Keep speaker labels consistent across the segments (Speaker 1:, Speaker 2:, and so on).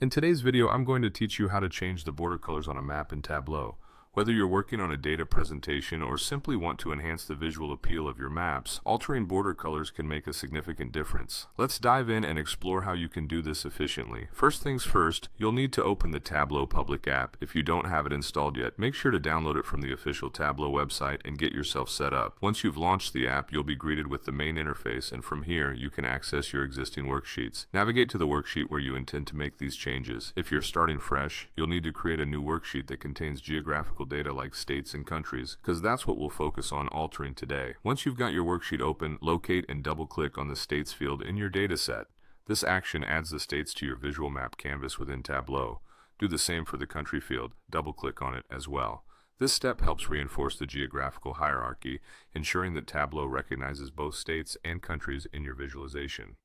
Speaker 1: In today's video, I'm going to teach you how to change the border colors on a map in Tableau. Whether you're working on a data presentation or simply want to enhance the visual appeal of your maps, altering border colors can make a significant difference. Let's dive in and explore how you can do this efficiently. First things first, you'll need to open the Tableau public app. If you don't have it installed yet, make sure to download it from the official Tableau website and get yourself set up. Once you've launched the app, you'll be greeted with the main interface, and from here, you can access your existing worksheets. Navigate to the worksheet where you intend to make these changes. If you're starting fresh, you'll need to create a new worksheet that contains geographical data like states and countries, because that's what we'll focus on altering today. Once you've got your worksheet open, locate and double-click on the states field in your data set. This action adds the states to your visual map canvas within Tableau. Do the same for the country field. Double-click on it as well. This step helps reinforce the geographical hierarchy, ensuring that Tableau recognizes both states and countries in your visualization.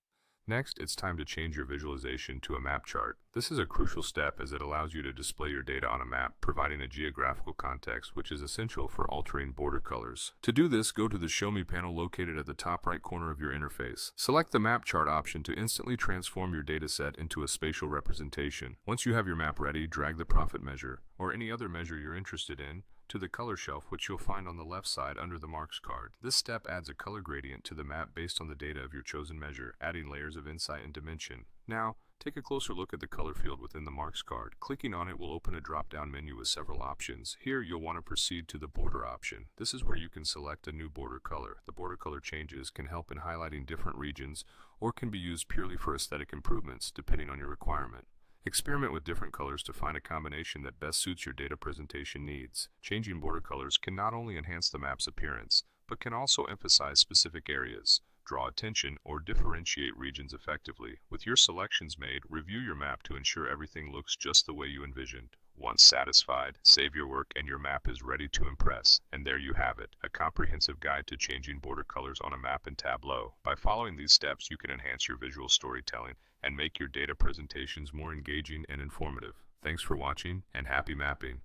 Speaker 1: Next, it's time to change your visualization to a map chart. This is a crucial step as it allows you to display your data on a map, providing a geographical context which is essential for altering border colors. To do this, go to the Show Me panel located at the top right corner of your interface. Select the map chart option to instantly transform your data set into a spatial representation. Once you have your map ready, drag the profit measure, or any other measure you're interested in, to the color shelf, which you'll find on the left side under the marks card. This step adds a color gradient to the map based on the data of your chosen measure, adding layers of insight and dimension. Now, take a closer look at the color field within the marks card. Clicking on it will open a drop-down menu with several options. Here, you'll want to proceed to the border option. This is where you can select a new border color. The border color changes can help in highlighting different regions or can be used purely for aesthetic improvements, depending on your requirement. Experiment with different colors to find a combination that best suits your data presentation needs. Changing border colors can not only enhance the map's appearance, but can also emphasize specific areas, draw attention, or differentiate regions effectively. With your selections made, review your map to ensure everything looks just the way you envisioned. Once satisfied, save your work and your map is ready to impress. And there you have it, a comprehensive guide to changing border colors on a map in Tableau. By following these steps, you can enhance your visual storytelling and make your data presentations more engaging and informative. Thanks for watching, and happy mapping!